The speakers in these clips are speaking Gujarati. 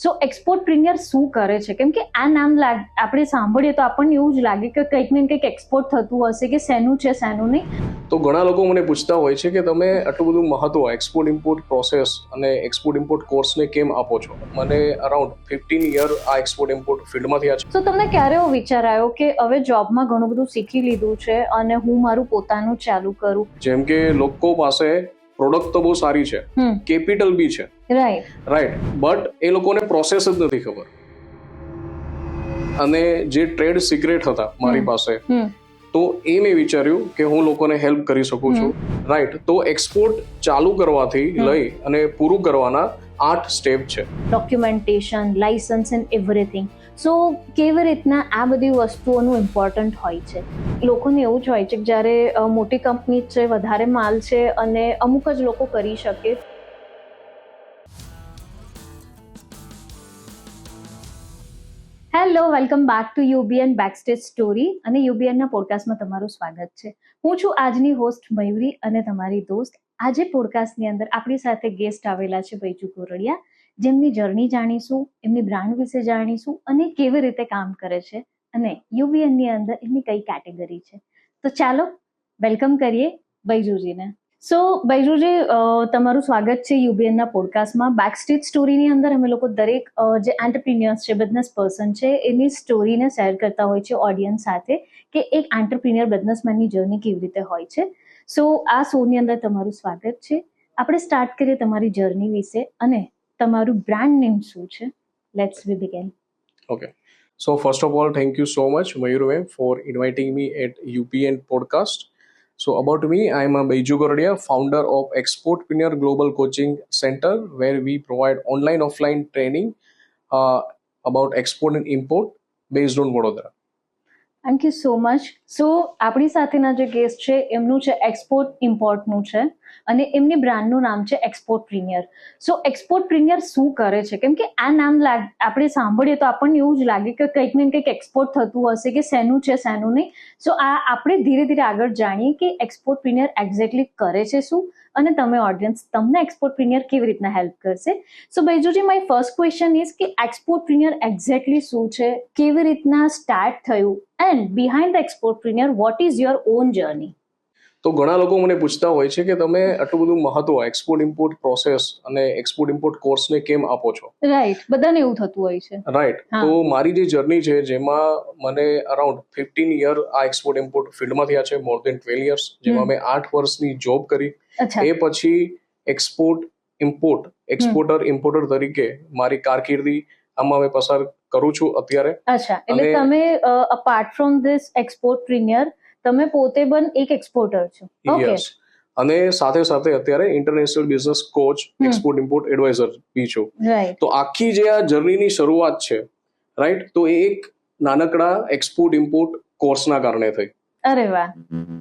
સો એક્સપોર્ટપ્રિન્યોર શું કરે છે? કેમ કે આ નામ આપણે સાંભળીએ તો આપણને એવું જ લાગે કે કંઈક ને કંઈક એક્સપોર્ટ થતું હશે, કે શેનું છે શેનું નહીં. તો ઘણા લોકો મને પૂછતા હોય છે કે તમે આટલું બધું મહત્વ એક્સપોર્ટ ઇમ્પોર્ટ પ્રોસેસ અને એક્સપોર્ટ ઇમ્પોર્ટ કોર્સને કેમ આપો છો? મને અરાઉન્ડ 15 યર આ એક્સપોર્ટ ઇમ્પોર્ટ ફિલ્ડમાં થયા છે. તો તમને ક્યારે એવો વિચાર આવ્યો કે હવે જોબમાં ઘણું બધું શીખી લીધું છે અને હું મારું પોતાનું ચાલુ કરું? જેમ કે લોકો પાસે પ્રોડક્ટ તો બહુ સારી છે, કેપિટલ બી છે, રાઈટ, બટ એ લોકોને પ્રોસેસ જ નથી ખબર. અને જે ટ્રેડ સિક્રેટ હતા મારી પાસે, તો એ મેં વિચાર્યું કે હું લોકોને હેલ્પ કરી શકું છું, રાઈટ. તો એક્સપોર્ટ ચાલુ કરવાથી લઈ અને પૂરું કરવાના 8 સ્ટેપ છે. Documentation, licence and everything. So કેવી રીતના આ બધી વસ્તુઓનું ઇમ્પોર્ટન્ટ હોય છે? લોકોને એવું જ હોય છે કે જ્યારે મોટી કંપની છે, વધારે માલ છે અને અમુક જ લોકો કરી શકે. Hello, welcome back to UBN backstage story અને યુબીએનના પોડકાસ્ટમાં તમારું સ્વાગત છે. હું છું આજની હોસ્ટ મયુરી અને તમારી દોસ્ત. આજે પોડકાસ્ટની અંદર આપણી સાથે ગેસ્ટ આવેલા છે બૈજુ ગોરડિયા, જેમની જર્ની જાણીશું, એમની બ્રાન્ડ વિશે જાણીશું અને કેવી રીતે કામ કરે છે અને યુબીએનની અંદર એમની કઈ કેટેગરી છે. તો ચાલો વેલકમ કરીએ બૈજુજીને. સો બૈજુજી, તમારું સ્વાગત છે યુબીએનના પોડકાસ્ટમાં. બેકસ્ટેજ સ્ટોરીની અંદર અમે લોકો દરેક જે એન્ટરપ્રિન્યોર્સ છે, બિઝનેસ પર્સન છે, એની સ્ટોરીને શેર કરતા હોય છે ઓડિયન્સ સાથે કે એક એન્ટરપ્રિન્યોર બિઝનેસમેનની જર્ની કેવી રીતે હોય છે. સો આ શોની અંદર તમારું સ્વાગત છે. આપણે સ્ટાર્ટ કરીએ તમારી જર્ની વિશે અને તમારું બ્રાન્ડ નેમ શું છે? Let's we begin. Okay. So first of all, thank you so much, Mayur ma'am, for inviting me at UPN podcast. So about me, I am a Baiju Goradia, founder of Exportpreneur Global Coaching Center, where we provide online offline training about export and import based on Vadodara. Thank you so much. So આપણી સાથેના જે ગેસ્ટ છે એમનું છે એક્સપોર્ટ ઇમ્પોર્ટનું છે અને એમની બ્રાન્ડનું નામ છે એક્સપોર્ટપ્રિન્યોર. સો એક્સપોર્ટપ્રિન્યોર શું કરે છે? કેમ કે આ નામ આપણે સાંભળીએ તો આપણને એવું જ લાગે કે કંઈક ને કંઈક એક્સપોર્ટ થતું હશે, કે શેનું છે શેનું નહીં. સો આ આપણે ધીરે ધીરે આગળ જાણીએ કે એક્સપોર્ટપ્રિન્યોર એક્ઝેક્ટલી કરે છે શું અને તમે ઓડિયન્સ, તમને એક્સપોર્ટપ્રિન્યોર કેવી રીતના હેલ્પ કરશે. So Baijuji, my first question is કે એક્સપોર્ટપ્રિન્યોર એક્ઝેક્ટલી શું છે, કેવી રીતના સ્ટાર્ટ થયું, and behind the exportpreneur what is your own journey? તો ઘણા લોકો મને પૂછતા હોય છે કે તમે આટલું બધું મહત્વ એક્સપોર્ટ ઇમ્પોર્ટ પ્રોસેસ અને એક્સપોર્ટ ઇમ્પોર્ટ કોર્સને કેમ આપો છો? રાઈટ, બધાને એવું થતું હોય છે. રાઈટ. તો મારી જે જર્ની છે, જેમાં મને અરાઉન્ડ 15 યર આ એક્સપોર્ટ ઇમ્પોર્ટ ફિલ્ડમાં થયા છે, મોર દેન 12 યર્સ, જેમાં મેં 8 વર્ષની જોબ કરી. એ પછી એક્સપોર્ટ ઇમ્પોર્ટ એક્સપોર્ટર ઇમ્પોર્ટર તરીકે મારી કારકિર્દી આમાં મેં પસાર કરું છું અત્યારે. અચ્છા, એટલે તમે અપાર્ટ ફ્રોમ ધીસ એક્સપોર્ટપ્રિન્યોર તમે પોતે પણ એક એક્સપોર્ટર છો. ઓકે. અને સાથે સાથે અત્યારે international business coach, export import advisor બી છું. તો આખી જે આ જર્નીની શરૂઆત છે, રાઈટ, તો એ એક નાનકડા એક્સપોર્ટ ઇમ્પોર્ટ કોર્સના કારણે થઈ. અરે વાહ.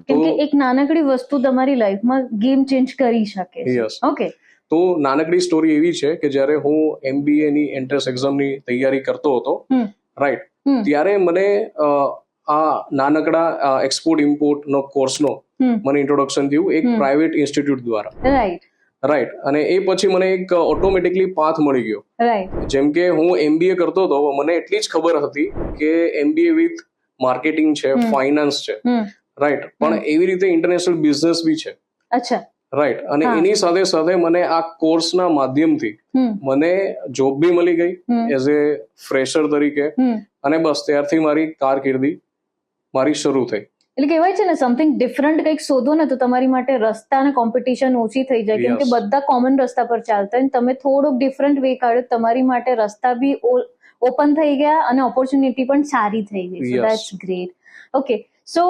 કેમ કે એક નાનકડી વસ્તુ તમારી લાઈફમાં ગેમ ચેન્જ કરી શકે. યસ. ઓકે. તો નાનકડી સ્ટોરી એવી છે કે જ્યારે હું MBA ની એન્ટ્રન્સ એક્ઝામની તૈયારી કરતો હતો, રાઈટ, ત્યારે મને આ નાનકડા એક્સપોર્ટ ઇમ્પોર્ટ નો કોર્સનો મને ઇન્ટ્રોડક્શન થયું એક પ્રાઇવેટ ઇન્સ્ટિટ્યૂટ દ્વારા. રાઈટ. અને એ પછી મને એક ઓટોમેટિકલી પાથ મળી ગયો. જેમ કે હું MBA કરતો હતો, મને એટલી જ ખબર હતી કે MBA વિથ માર્કેટિંગ છે, ફાઇનાન્સ છે, રાઈટ, પણ એવી રીતે ઇન્ટરનેશનલ બિઝનેસ બી છે. અચ્છા. રાઈટ. અને એની સાથે સાથે મને આ કોર્સના માધ્યમથી મને જોબ બી મળી ગઈ એઝ એ ફ્રેશર તરીકે, અને બસ ત્યારથી મારી કારકિર્દી મારી શરૂ થઈ. એટલે કહેવાય છે ને, સમથિંગ ડિફરન્ટ કંઈક શોધો ને તો તમારી માટે રસ્તા અને કોમ્પિટિશન ઓછી થઈ જાય. કેમ કે બધા કોમન રસ્તા પર ચાલતા હોય, તમે થોડોક ડિફરન્ટ વે કાઢ્યો, તમારી માટે રસ્તા બી ઓપન થઈ ગયા અને ઓપોર્ચ્યુનિટી પણ સારી થઈ ગઈ. સો ધેટ્સ ગ્રેટ. ઓકે. સો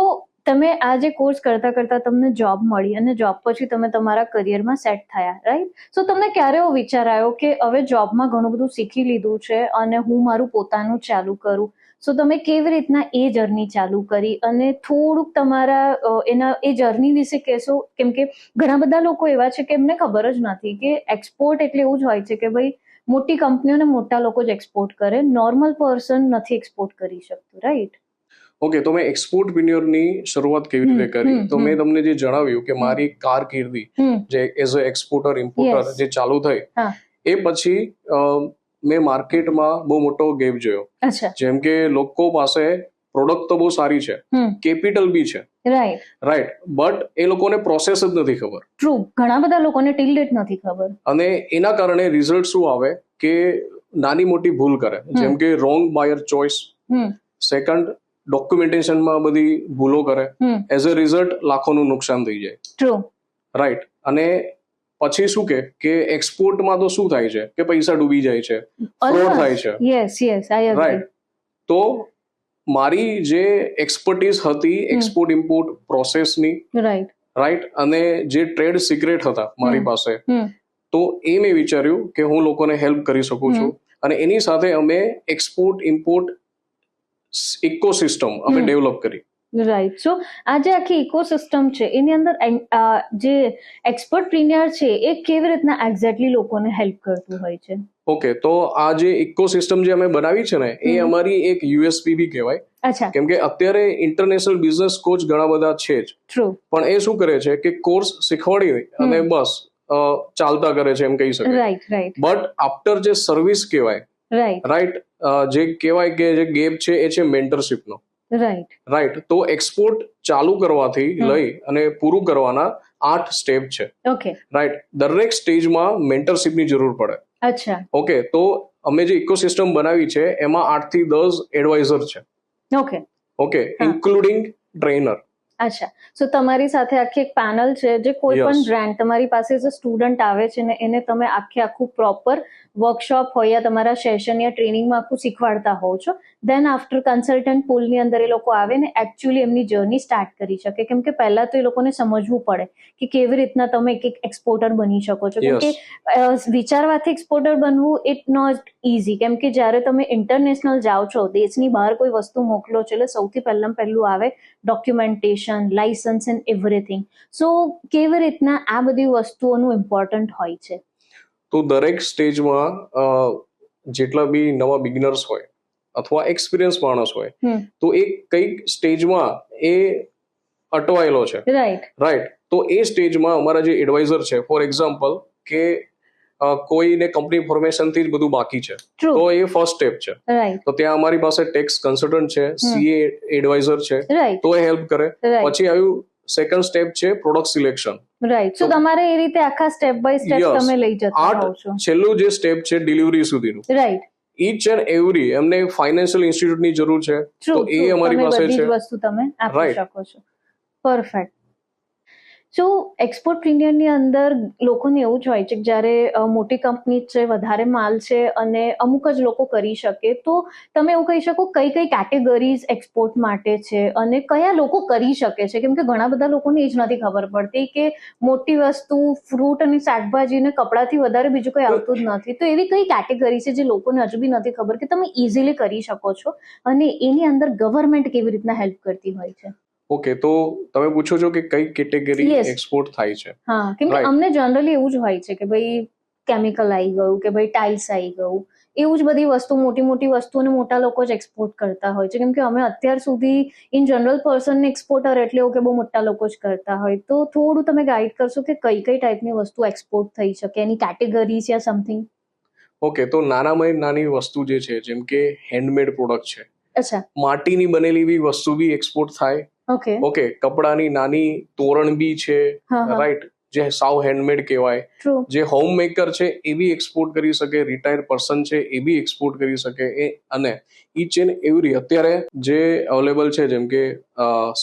તમે આ જે કોર્સ કરતા કરતા તમને જોબ મળી અને જોબ પછી તમે તમારા કરિયરમાં સેટ થયા, રાઈટ. સો તમને ક્યારે એવો વિચાર આવ્યો કે હવે જોબમાં ઘણું બધું શીખી લીધું છે અને હું મારું પોતાનું ચાલુ કરું? સો તમે કેવી રીતના એ જર્ની ચાલુ કરી અને થોડુંક તમારા એ જર્ની વિશે કહેશો? કેમ કે ઘણા બધા લોકો એવા છે કે એમને ખબર જ નથી કે એક્સપોર્ટ એટલે એવું જ હોય છે કે ભાઈ મોટી કંપનીઓને મોટા લોકો જ એક્સપોર્ટ કરે, નોર્મલ પર્સન નથી એક્સપોર્ટ કરી શકતું, રાઈટ? ઓકે. તો મેં એક્સપોર્ટપ્રિન્યોરની શરૂઆત કેવી રીતે કરી, તો મેં તમને જે જણાવ્યું કે મારી કારકિર્દી જે એઝ અ એક્સપોર્ટર ઇમ્પોર્ટર જે ચાલુ થઈ, એ પછી મેં માર્કેટમાં બહુ મોટો ગેપ જોયો. અચ્છા. જેમ કે લોકો પાસે પ્રોડક્ટ તો બહુ સારી છે, કેપિટલ બી છે, રાઈટ, બટ એ લોકોને પ્રોસેસ જ નથી ખબર. ટ્રુ, ઘણા બધા લોકોને ટિલ ડેટ નથી ખબર. અને એના કારણે રિઝલ્ટ શું આવે કે નાની મોટી ભૂલ કરે, જેમ કે રોંગ બાયર ચોઇસ, સેકન્ડ ડોક્યુમેન્ટેશનમાં બધી ભૂલો કરે, એઝ અ રિઝલ્ટ લાખોનું નુકસાન થઈ જાય. True, right. અને પછી શું કે એક્સપોર્ટમાં તો શું થાય છે કે પૈસા ડૂબી જાય છે, ફ્રોડ થાય છે. Yes yes, I agree. Right. તો મારી જે એક્સપર્ટીઝ હતી એક્સપોર્ટ ઇમ્પોર્ટ પ્રોસેસની, રાઈટ, અને જે ટ્રેડ સિક્રેટ હતા મારી પાસે, તો એ મેં વિચાર્યું કે હું લોકોને હેલ્પ કરી શકું છું. અને એની સાથે અમે એક્સપોર્ટ ઇમ્પોર્ટ ઇકોસિસ્ટમ અમે ડેવલપ કરી. રાઈટ. સો આ જે આખી ઇકોસિસ્ટમ છે એની અંદર જે એક્સપર્ટપ્રિન્યોર છે એ કેવી રીતના એક્ઝેક્ટલી લોકોને હેલ્પ કરતું હોય છે? ઓકે, તો આ જે ઇકોસિસ્ટમ જે અમે બનાવી છે ને એ અમારી એક યુએસપી બી કહેવાય. અચ્છા. કેમ કે અત્યારે ઇન્ટરનેશનલ બિઝનેસ કોચ ઘણા બધા છે જ. ટ્રુ. પણ એ શું કરે છે કે કોર્સ શીખવાડી અને બસ ચાલતા કરે છે એમ કહી શકાય. Right right. બટ આફ્ટર જે સર્વિસ કહેવાય, રાઈટ, જે કહેવાય કે જે ગેપ છે એ છે મેન્ટરશિપનો. રાઈટ. તો એક્સપોર્ટ ચાલુ કરવાથી લઈ અને પૂરું કરવાના 8 સ્ટેપ છે. ઓકે. રાઈટ. દરેક સ્ટેજમાં મેન્ટરશિપની જરૂર પડે. અચ્છા. ઓકે, તો અમે જે ઇકોસિસ્ટમ બનાવી છે એમાં 8 થી 10 એડવાઇઝર છે. ઓકે. Okay, including trainer. અચ્છા. સો તમારી સાથે આખી એક પેનલ છે જે કોઈ પણ બ્રાન્ડ તમારી પાસે જે સ્ટુડન્ટ આવે છે ને એને તમે આખું પ્રોપર વર્કશોપ હોય યા તમારા સેશન યા ટ્રેનિંગમાં આખું શીખવાડતા હોવ છો. દેન આફ્ટર કન્સલ્ટન્ટ પુલની અંદર એ લોકો આવે ને એકચ્યુઅલી એમની જર્ની સ્ટાર્ટ કરી શકે. કેમ કે પહેલા તો એ લોકોને સમજવું પડે કે કેવી રીતના તમે એક એક્સપોર્ટર બની શકો છો. કેમ કે વિચારવાથી એક્સપોર્ટર બનવું ઇટ નોટ ઇઝી. કેમ કે જ્યારે તમે ઇન્ટરનેશનલ જાઓ છો, દેશની બહાર કોઈ વસ્તુ મોકલો છો, એટલે સૌથી પહેલું આવે documentation, licence and everything. So કેવી રીતના આ બધી વસ્તુઓનું ઇમ્પોર્ટન્ટ હોય છે? તો દરેક સ્ટેજમાં જેટલા બી નવા બિગિનર્સ હોય અથવા એક્સપિરિયન્સ માણસ હોય, તો એ કઈક સ્ટેજમાં એ અટવાયેલો છે. રાઈટ. તો એ સ્ટેજમાં અમારા જે એડવાઇઝર છે, ફોર એક્ઝામ્પલ કે કોઈને કંપની ફોર્મેશનથી જ બધું બાકી છે, તો એ ફર્સ્ટ સ્ટેપ છે. તો ત્યાં અમારી પાસે ટેક્સ કન્સલ્ટન્ટ છે, સીએ એડવાઇઝર છે, તો એ હેલ્પ કરે. પછી આવ્યું સેકન્ડ સ્ટેપ છે પ્રોડક્ટ સિલેક્શન. રાઈટ. સો તમારે એ રીતે આખા સ્ટેપ બાય સ્ટેપ તમે લઈ જતા હોવ છો. છેલ્લું જે સ્ટેપ છે ડિલિવરી સુધીનું. રાઈટ. ઈચ એન્ડ એવરી એમને ફાઇનાન્શિયલ ઇન્સ્ટિટ્યૂટની જરૂર છે, તો એ અમારી પાસે છે. બધી વસ્તુ તમે આપી શકો છો. પરફેક્ટ. સો એક્સપોર્ટપ્રિન્યોરની અંદર લોકોને એવું જ હોય છે કે જ્યારે મોટી કંપની છે, વધારે માલ છે અને અમુક જ લોકો કરી શકે, તો તમે એવું કહી શકો કઈ કઈ કેટેગરીઝ એક્સપોર્ટ માટે છે અને કયા લોકો કરી શકે છે? કેમ કે ઘણા બધા લોકોને એ જ નથી ખબર પડતી કે મોટી વસ્તુ ફ્રૂટ અને શાકભાજી અને કપડાથી વધારે બીજું કંઈ આવતું જ નથી. તો એવી કઈ કેટેગરી છે જે લોકોને હજુ બી નથી ખબર કે તમે ઇઝીલી કરી શકો છો અને એની અંદર ગવર્મેન્ટ કેવી રીતના હેલ્પ કરતી હોય છે? ઓકે, તો તમે પૂછો છો કે કઈ કેટેગરી એક્સપોર્ટ થાય છે? હા, કેમ કે અમને જનરલી એવું જ હોય છે કે ભાઈ કેમિકલ આવી ગયું, કે ભાઈ ટાઇલ્સ આવી ગયું, એવું જ બધી વસ્તુ, મોટી મોટી વસ્તુઓને મોટા લોકો જ એક્સપોર્ટ કરતા હોય છે. કેમ કે અમે અત્યાર સુધી ઇન જનરલ પર્સનને એક્સપોર્ટર એટલે એવું કે બહુ મોટા લોકો જ કરતા હોય. તો થોડું તમે ગાઈડ કરશો કે કઈ કઈ ટાઈપની વસ્તુ એક્સપોર્ટ થઈ શકે, એની કેટેગરીઝ યા સમથિંગ? ઓકે, તો નાનામાં નાની વસ્તુ જે છે, જેમ કે હેન્ડમેડ પ્રોડક્ટ છે. અચ્છા. માટીની બનેલી બી વસ્તુ બી એક્સપોર્ટ થાય. ઓકે, કપડાની નાની તોરણ બી છે, રાઈટ, જે સાવ હેન્ડમેડ કહેવાય. જે હોમ મેકર છે એ બી એક્સપોર્ટ કરી શકે, રિટાયર્ડ પર્સન છે એ બી એક્સપોર્ટ કરી શકે. અને ઈચ એન્ડ એવરી અત્યારે જે અવેલેબલ છે, જેમ કે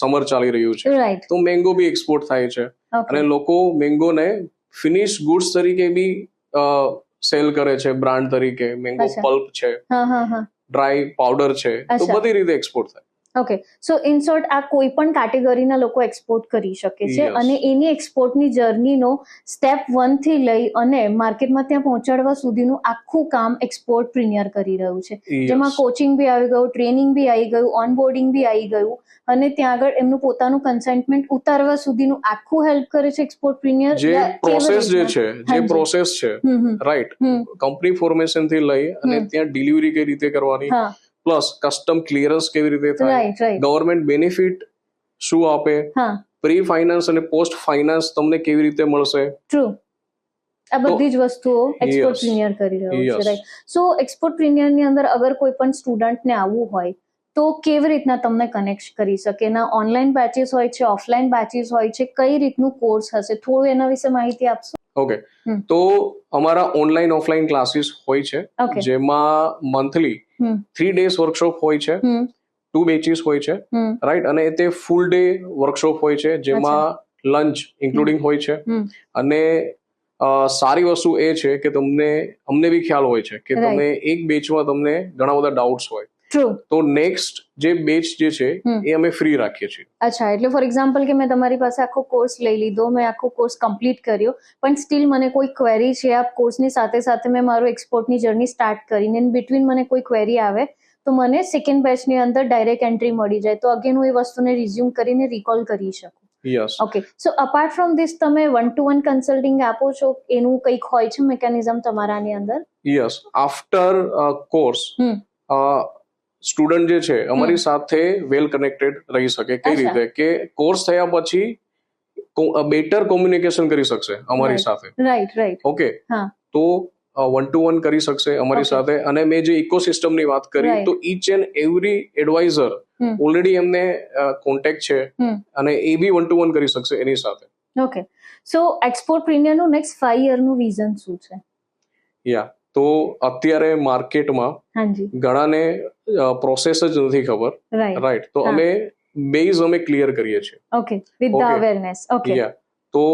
સમર ચાલી રહ્યું છે, તો મેંગો બી એક્સપોર્ટ થાય છે. અને લોકો મેંગોને ફિનિશ ગુડ્સ તરીકે બી સેલ કરે છે, બ્રાન્ડ તરીકે. મેંગો પલ્પ છે, ડ્રાય પાવડર છે, તો બધી રીતે એક્સપોર્ટ થાય. ઓકે. સો ઇન શોર્ટ આ કોઈ પણ કેટેગરીના લોકો એક્સપોર્ટ કરી શકે છે અને એની એક્સપોર્ટની જર્નીનો સ્ટેપ 1 થી લઈ અને માર્કેટમાં ત્યાં પહોંચાડવા સુધીનું આખું કામ એક્સપોર્ટપ્રિન્યોર કરી રહ્યું છે, જેમાં કોચિંગ બી આવી ગયું, ટ્રેનિંગ બી આવી ગયું, ઓનબોર્ડિંગ બી આવી ગયું અને ત્યાં આગળ એમનું પોતાનું કન્સેન્ટમેન્ટ ઉતારવા સુધીનું આખું હેલ્પ કરે છે એક્સપોર્ટપ્રિન્યોર. જે પ્રોસેસ છે, રાઈટ, કંપની ફોર્મેશન થી લઈ અને ત્યાં ડિલિવરી કઈ રીતે કરવાની, પ્લસ કસ્ટમ ક્લિયરન્સ કેવી રીતે થાય, ગવર્મેન્ટ બેનિફિટ શું આપે, પ્રી ફાઇનાન્સ અને પોસ્ટ ફાઇનાન્સ તમને કેવી રીતે મળશે, આ બધી જ વસ્તુઓ એક્સપોર્ટ Yes. પ્રીમિયર કરી રહ્યો છે, Yes. રાઈટ? સો એક્સપોર્ટ પ્રીમિયરની અંદર અગર કોઈ પણ સ્ટુડન્ટને આવવું હોય તો કેવી રીતના તમને કનેક્ટ કરી શકે? એના ઓનલાઈન બેચીસ હોય છે, ઓફલાઈન બેચીસ હોય છે, કઈ રીતનું કોર્સ હશે? થોડું એના વિશે માહિતી આપશો? ઓકે, તો અમારા ઓનલાઈન ઓફલાઈન ક્લાસીસ હોય છે, Okay. જેમાં મંથલી હમ 3 days વર્કશોપ હોય છે, હમ 2 બેચીસ હોય છે, હમ રાઈટ. અને તે ફૂલ ડે વર્કશોપ હોય છે, જેમાં લંચ ઇન્ક્લુડિંગ હોય છે. હમ અને સારી વસ્તુ એ છે કે અમને બી ખ્યાલ હોય છે કે તમે એક બેચમાં તમને ઘણા બધા ડાઉટ્સ હોય, ટ્રુ. તો નેક્સ્ટ જે બેચ જે છે એ અમે ફ્રી રાખીએ છીએ. અચ્છા, એટલે ફોર એક્ઝામ્પલ કે મેં તમારી પાસે આખો કોર્સ લઈ લીધો, મેં આખો કોર્સ કમ્પ્લીટ કર્યો, પણ સ્ટીલ મને કોઈ ક્વેરી છે આ કોર્સની સાથે સાથે મેં મારું એક્સપોર્ટની જર્ની સ્ટાર્ટ કરીને ઇન બિટવીન મને કોઈ ક્વેરી આવે તો મને સેકન્ડ બેચની અંદર ડાયરેક્ટ એન્ટ્રી મળી જાય, તો અગેન હું એ વસ્તુને રિઝ્યુમ કરીને રિકોલ કરી શકું. Yes. Okay, so apart from this તમે 1-to-1 કન્સલ્ટિંગ આપો છો? એનું કંઈક હોય છે મિકેનિઝમ તમારાની અંદર? યસ, આફ્ટર કોર્સ હમ સ્ટુડન્ટ જે છે અમારી સાથે વેલ કનેક્ટેડ રહી શકે. કઈ અચ્છા. રીતે કે કોર્સ થયા પછી બેટર કોમ્યુનિકેશન કરી શકશે અમારી Right. સાથે. રાઈટ. ઓકે, હા. તો 1-to-1 કરી શકશે અમારી Okay. સાથે. અને મેં જે ઇકોસિસ્ટમની વાત કરી, Right. તો each and every adviser hmm. Already એમને કોન્ટેક્ટ છે, હમ અને એ બી 1-to-1 કરી શકશે એની સાથે. ઓકે, સો એક્સપોર્ટ પ્રીમિયરનું નેક્સ્ટ 5 યરનું વિઝન શું છે? યા, તો અત્યારે માર્કેટમાં હાજી. ઘણાને પ્રોસેસ જ નથી ખબર, રાઈટ. રાઈટ. તો હા. અમે ક્લિયર કરીએ છીએ. Okay, with the Okay. Awareness. Okay. Yeah, તો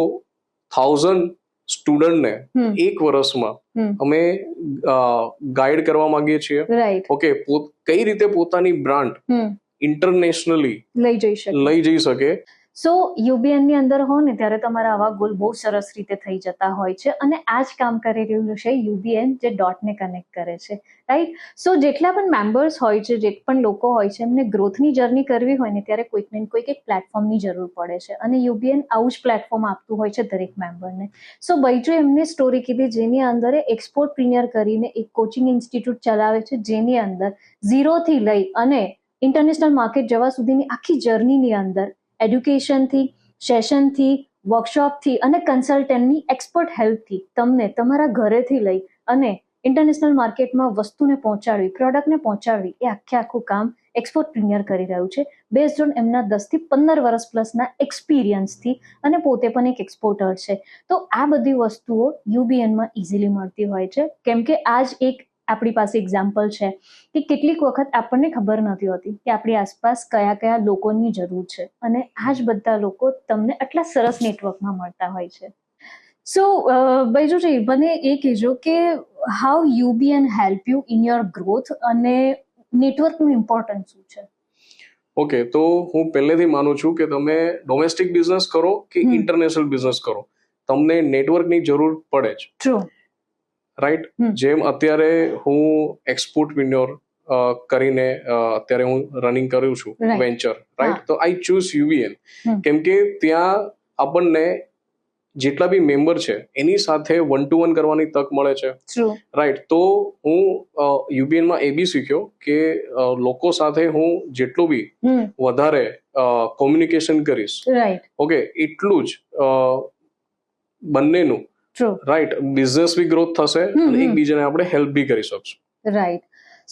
1000 સ્ટુડન્ટને હમ એક વર્ષમાં હમ અમે ગાઈડ કરવા માંગીએ છીએ. રાઈટ. ઓકે, કઈ રીતે પોતાની બ્રાન્ડ હમ ઇન્ટરનેશનલી લઈ જઈ શકે. લઈ જઈ શકે. સો યુબીએન ની અંદર હો ને ત્યારે તમારા આવા ગોલ બહુ સરસ રીતે થઈ જતા હોય છે, અને આ જ કામ કરી રહ્યું છે યુબીએન, જે ડોટને કનેક્ટ કરે છે, રાઈટ? સો જેટલા પણ મેમ્બર્સ હોય છે, જે પણ લોકો હોય છે, એમને ગ્રોથની જર્ની કરવી હોય ને ત્યારે કોઈક ને કોઈક એક પ્લેટફોર્મની જરૂર પડે છે, અને યુબીએન આવું જ પ્લેટફોર્મ આપતું હોય છે દરેક મેમ્બરને. સો બૈજુ એમને સ્ટોરી કીધી જેની અંદર એક્સપોર્ટ પ્રીમિયર કરીને એક કોચિંગ ઇન્સ્ટિટ્યૂટ ચલાવે છે, જેની અંદર 0થી લઈ અને ઇન્ટરનેશનલ માર્કેટ જવા સુધીની આખી જર્નીની અંદર એડ્યુકેશનથી, સેશનથી, વર્કશોપથી અને કન્સલ્ટન્ટની એક્સપર્ટ હેલ્પથી તમને તમારા ઘરેથી લઈ અને ઇન્ટરનેશનલ માર્કેટમાં વસ્તુને પહોંચાડવી, પ્રોડક્ટને પહોંચાડવી, એ આખું કામ એક્સપોર્ટ પ્રીમિયર કરી રહ્યું છે, બેઝડ ઓન એમના 10થી 15 વર્ષ પ્લસના એક્સપિરિયન્સથી, અને પોતે પણ એક એક્સપોર્ટર છે. તો આ બધી વસ્તુઓ યુબીએનમાં ઇઝીલી મળતી હોય છે, કેમ કે આ જ એક આપણી પાસે એક્ઝામ્પલ છે કે કેટલીક વખત આપણને ખબર નથી હોતી કે આપણી આસપાસ કયા કયા લોકોની જરૂર છે, અને આ જ બધા લોકો તમને આટલા સરસ નેટવર્કમાં મળતા હોય છે. સો બૈજુજી, મને એ કહેજો કે how UBN help you in your growth, અને નેટવર્કનું ઇમ્પોર્ટન્સ શું છે? ઓકે, તો હું પહેલેથી માનું છું કે તમે ડોમેસ્ટિક બિઝનેસ કરો કે ઇન્ટરનેશનલ બિઝનેસ કરો, તમને નેટવર્કની જરૂર પડે જ. ટ્રુ. રાઈટ. જેમ અત્યારે હું એક્સપોર્ટ પ્રીમિયર કરીને અત્યારે હું રનિંગ કરું છું Right. Venture, right. તો આઈ ચૂઝ યુબીએન હમ. કેમ કે ત્યાં આપણને જેટલા બી મેમ્બર છે એની સાથે 1-to-1 કરવાની તક મળે છે, ટ્રુ. રાઈટ. તો હું યુબીએનમાં એ બી શીખ્યો કે લોકો સાથે હું જેટલું બી વધારે કોમ્યુનિકેશન કરીશ, રાઈટ. ઓકે, એટલું જ બંનેનું, ટ્રુ. રાઈટ, બિઝનેસ બી ગ્રોથ થશે અને એકબીજાને આપણે હેલ્પ બી કરી શકશું. રાઈટ.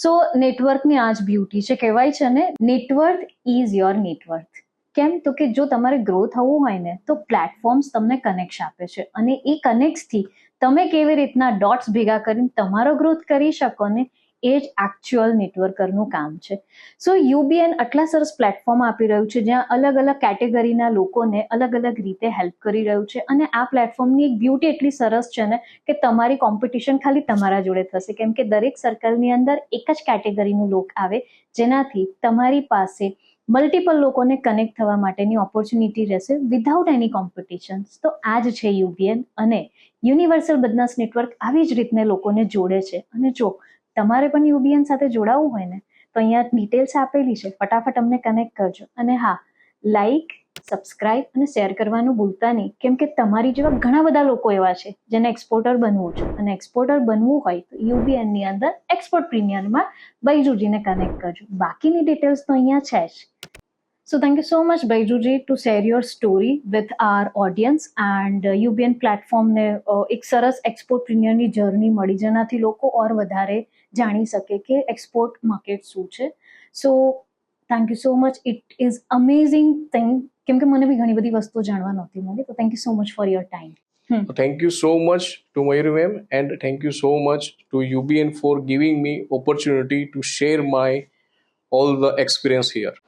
સો નેટવર્કની આ જ બ્યુટી છે, કહેવાય છે ને, નેટવર્ક ઇઝ યોર નેટવર્ક. કેમ? તો કે જો તમારે ગ્રો થવું હોય ને તો પ્લેટફોર્મ્સ તમને કનેક્ટ આપે છે, અને એ કનેક્ટથી તમે કેવી રીતના ડોટ્સ ભેગા કરીને તમારો ગ્રોથ કરી શકો ને, એ જ એકચ્યુઅલ નેટવર્કરનું કામ છે. સો યુબીએન આટલા સરસ પ્લેટફોર્મ આપી રહ્યું છે, જ્યાં અલગ અલગ કેટેગરીના લોકોને અલગ અલગ રીતે હેલ્પ કરી રહ્યું છે, અને આ પ્લેટફોર્મની એક બ્યુટી એટલી સરસ છે ને કે તમારી કોમ્પિટિશન ખાલી તમારા જોડે થશે, કેમ કે દરેક સર્કલની અંદર એક જ કેટેગરીનું લોક આવે, જેનાથી તમારી પાસે મલ્ટિપલ લોકોને કનેક્ટ થવા માટેની ઓપોર્ચ્યુનિટી રહેશે વિધાઉટ એની કોમ્પિટિશન. તો આ જ છે યુબીએન, અને યુનિવર્સલ બિઝનેસ નેટવર્ક આવી જ રીતને લોકોને જોડે છે. અને જો તમારે પણ યુબીએન સાથે જોડાવવું હોય ને તો અહીંયા ડિટેલ્સ આપેલી છે, ફટાફટ અમને કનેક્ટ કરજો. અને હા, લાઈક, સબસ્ક્રાઇબ અને શેર કરવાનું ભૂલતા નહીં, કેમ કે તમારી જેવા ઘણા બધા લોકો એવા છે જેને એક્સપોર્ટર બનવું છે, અને એક્સપોર્ટર બનવું હોય તો યુબીએનની અંદર એક્સપોર્ટ પ્રીમિયરમાં બૈજુજીને કનેક્ટ કરજો. બાકીની ડિટેલ્સ તો અહીંયા છે જ. So thank you so much, Baijuji, to share your story with our audience and UBN platform ને એક સરસ એક્સપોર્ટપ્રિન્યોરની જર્ની મળી જેનાથી લોકો ઓર વધારે જાણી શકે કે એક્સપોર્ટ માર્કેટ શું છે. So thank you so much. It is amazing thing કેમ કે મને બી ઘણી બધી વસ્તુઓ જાણવા નહોતી મળી. તો thank you so much for your time. Thank you so much to Mayuri ma'am, and thank you so much to UBN for giving me opportunity to share my all the experience here.